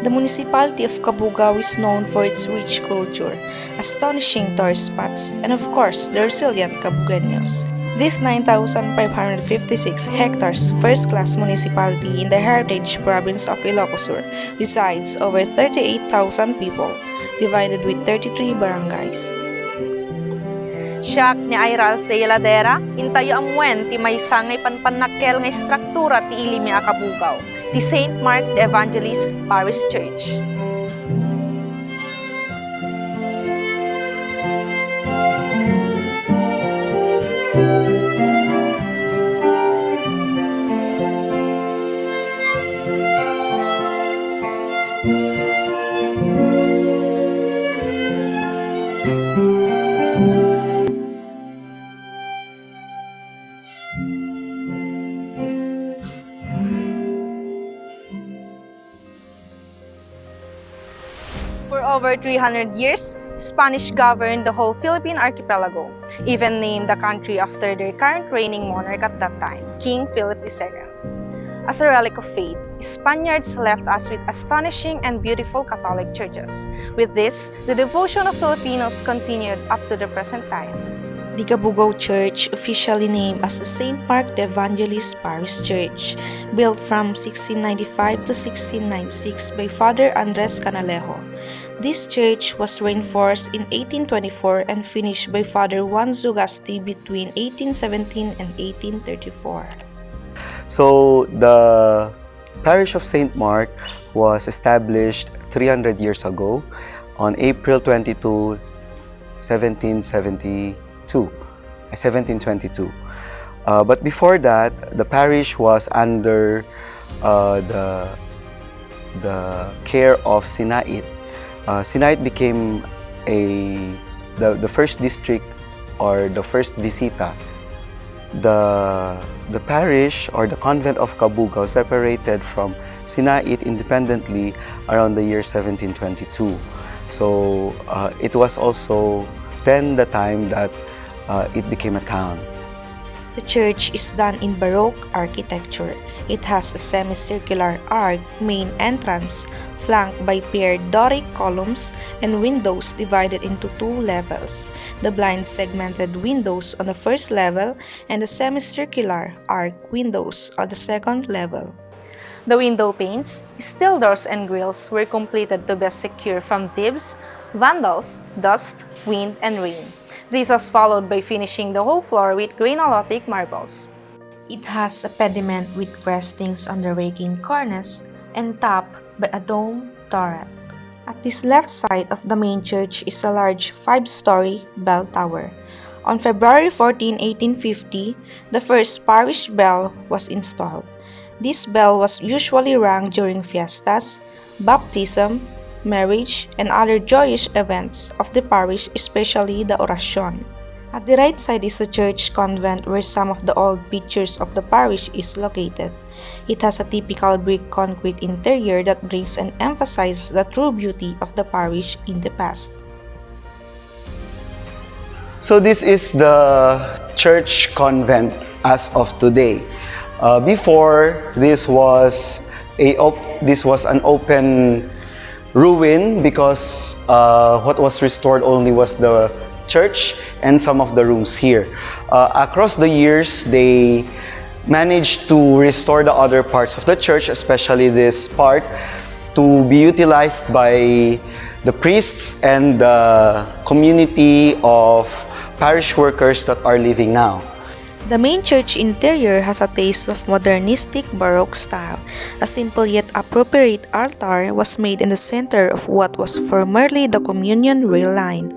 The municipality of Cabugao is known for its rich culture, astonishing tourist spots, and of course, the resilient Cabugueños. This 9,556 hectares first-class municipality in the heritage province of Ilocos Sur resides over 38,000 people, divided with 33 barangays. Siak ni Airal de Yeladera, intayo amuen ti may sangay panpanakkel nga struktura ti ilimi a Cabugao, ti St. Mark the Evangelist Parish Church. For over 300 years, Spanish governed the whole Philippine archipelago, even named the country after their current reigning monarch at that time, King Philip II. As a relic of faith, Spaniards left us with astonishing and beautiful Catholic churches. With this, the devotion of Filipinos continued up to the present time. The Cabugao Church, officially named as the St. Mark the Evangelist Parish Church, built from 1695 to 1696 by Father Andres Canalejo. This church was reinforced in 1824 and finished by Father Juan Zugasti between 1817 and 1834. So the parish of St. Mark was established 300 years ago on April 22, 1722. But before that, the parish was under the care of Sinait. Sinait became the first district or the first visita. The parish or the convent of Cabugao separated from Sinait independently around the year 1722. So it was also then the time that it became a town. The church is done in Baroque architecture. It has a semicircular arch main entrance, flanked by paired Doric columns and windows divided into two levels. The blind segmented windows on the first level and the semicircular arch windows on the second level. The window panes, steel doors and grills were completed to best secure from thieves, vandals, dust, wind, and rain. This was followed by finishing the whole floor with granulosic marbles. It has a pediment with crestings on the raking cornice and topped by a dome turret. At this left side of the main church is a large 5-story bell tower. On February 14, 1850, the first parish bell was installed. This bell was usually rung during fiestas, baptism, marriage, and other joyous events of the parish, especially the Oracion. At the right side is a church convent where some of the old pictures of the parish is located. It has a typical brick concrete interior that brings and emphasizes the true beauty of the parish in the past. So this is the church convent as of today. Before, this was an open ruin because what was restored only was the church and some of the rooms here. Across the years, they managed to restore the other parts of the church, especially this part, to be utilized by the priests and the community of parish workers that are living now. The main church interior has a taste of modernistic Baroque style. A simple yet appropriate altar was made in the center of what was formerly the communion rail line.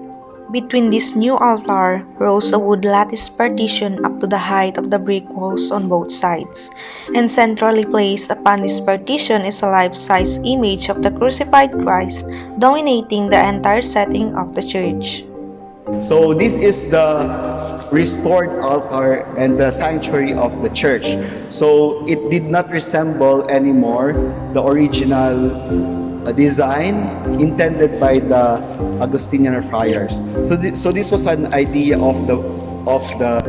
Between this new altar rose a wood lattice partition up to the height of the brick walls on both sides, and centrally placed upon this partition is a life-size image of the crucified Christ dominating the entire setting of the church. So this is the restored altar and the sanctuary of the church. So it did not resemble anymore the original design intended by the Augustinian friars. So this was an idea of the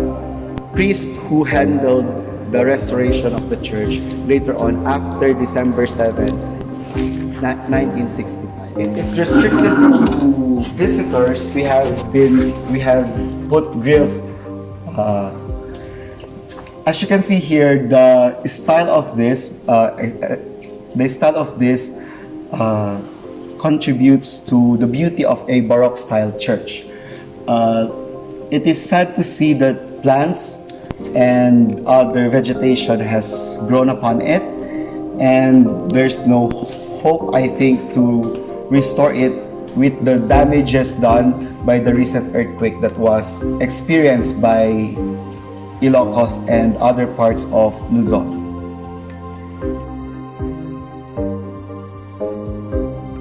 priest who handled the restoration of the church later on after December 7. 1965. It is restricted to visitors. We have put grills. As you can see here, the style of this contributes to the beauty of a Baroque style church. It is sad to see that plants and other vegetation has grown upon it, and there's no hope, I think, to restore it with the damages done by the recent earthquake that was experienced by Ilocos and other parts of Luzon.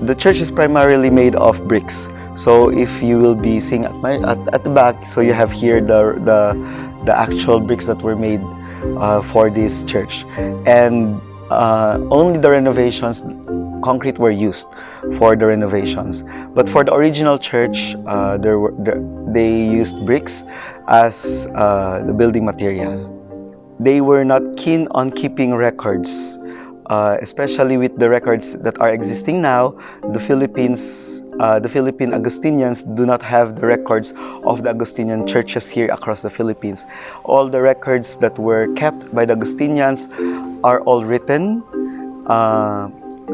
The church is primarily made of bricks. So if you will be seeing at the back, so you have here the actual bricks that were made for this church, and only the renovations, concrete were used for the renovations. But for the original church, they used bricks as the building material. They were not keen on keeping records, especially with the records that are existing now. The Philippine Augustinians do not have the records of the Augustinian churches here across the Philippines. All the records that were kept by the Augustinians are all written.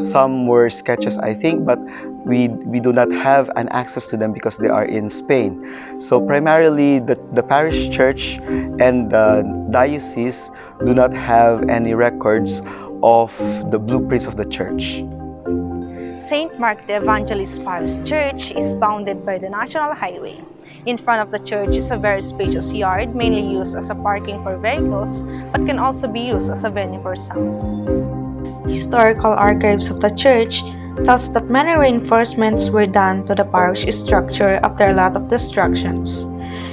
Some were sketches, I think, but we do not have an access to them because they are in Spain. So primarily the parish church and the diocese do not have any records of the blueprints of the church. St. Mark the Evangelist Parish Church is bounded by the National Highway. In front of the church is a very spacious yard, mainly used as a parking for vehicles, but can also be used as a venue for sound. Historical archives of the church tells that many reinforcements were done to the parish structure after a lot of destructions.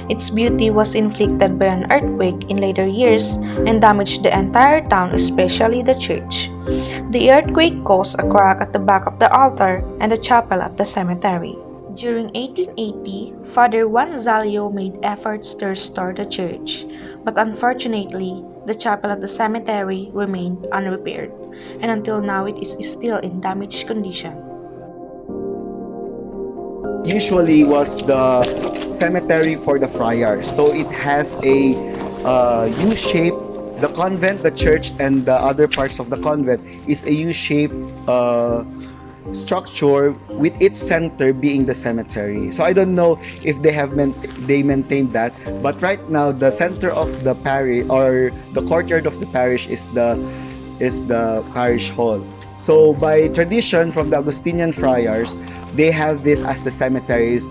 Its beauty was inflicted by an earthquake in later years and damaged the entire town, especially the church. The earthquake caused a crack at the back of the altar and the chapel at the cemetery. During 1880, Father Juan Zalio made efforts to restore the church, but unfortunately, the chapel at the cemetery remained unrepaired, and until now it is still in damaged condition. Usually was the cemetery for the friars, so it has a U-shape. The convent, the church, and the other parts of the convent is a U-shaped structure with its center being the cemetery. So I don't know if they maintained that, but right now the center of the parish, or the courtyard of the parish, is the parish hall. So by tradition from the Augustinian friars, they have this as the cemeteries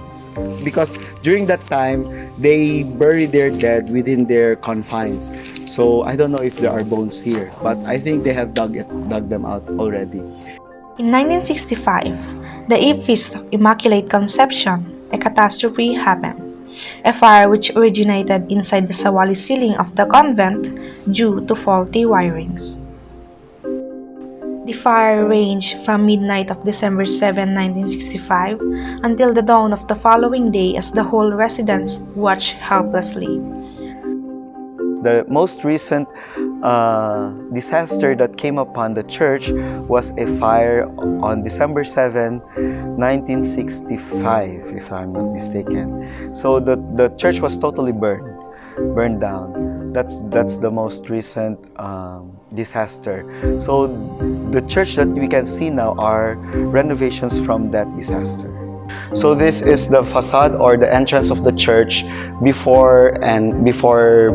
because during that time they bury their dead within their confines. So I don't know if there are bones here, but I think they have dug them out already. In 1965, the Eve Feast of Immaculate Conception, a catastrophe happened. A fire which originated inside the sawali ceiling of the convent due to faulty wirings. The fire ranged from midnight of December 7, 1965 until the dawn of the following day as the whole residents watched helplessly. The most recent disaster that came upon the church was a fire on December 7, 1965, if I'm not mistaken. So the church was totally burned down. That's the most recent disaster. So the church that we can see now are renovations from that disaster. So this is the facade or the entrance of the church before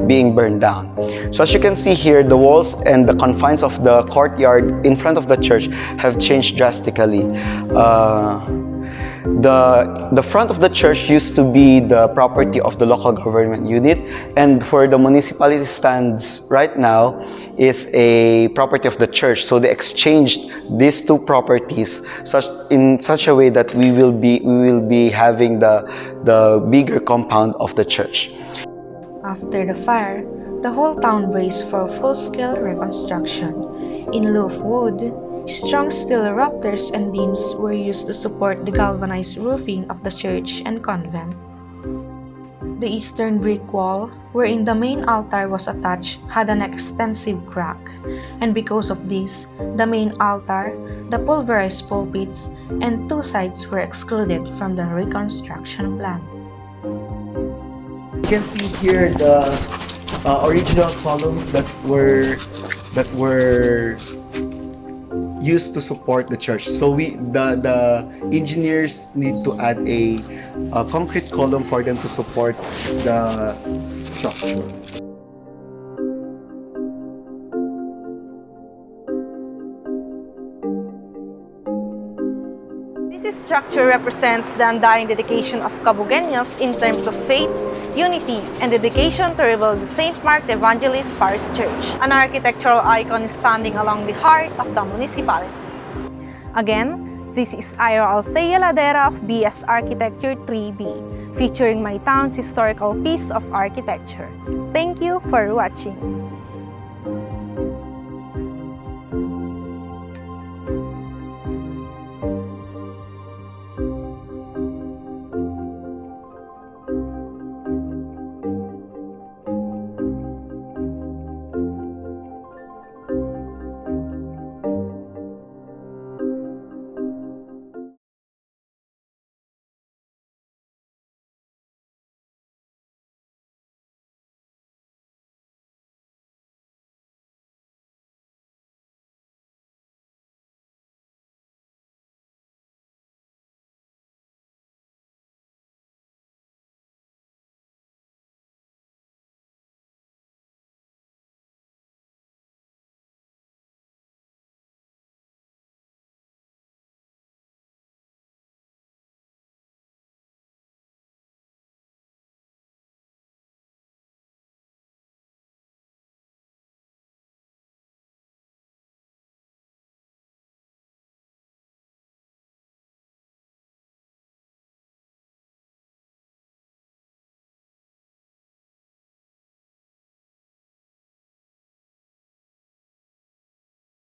being burned down. So as you can see here, the walls and the confines of the courtyard in front of the church have changed drastically. The front of the church used to be the property of the local government unit, and where the municipality stands right now is a property of the church. So they exchanged these two properties in such a way that we will be having the bigger compound of the church. After the fire, the whole town braced for full-scale reconstruction. In lieu of wood, strong steel rafters and beams were used to support the galvanized roofing of the church and convent. The eastern brick wall, wherein the main altar was attached, had an extensive crack, and because of this, the main altar, the pulverized pulpits, and two sides were excluded from the reconstruction plan. You can see here the original columns that were used to support the church. So the engineers need to add a concrete column for them to support the structure. This structure represents the undying dedication of Cabugueños in terms of faith, unity, and dedication to rebuild the St. Mark the Evangelist Parish Church, an architectural icon standing along the heart of the municipality. Again, this is Ira Althea Ladera of BS Architecture 3B, featuring my town's historical piece of architecture. Thank you for watching.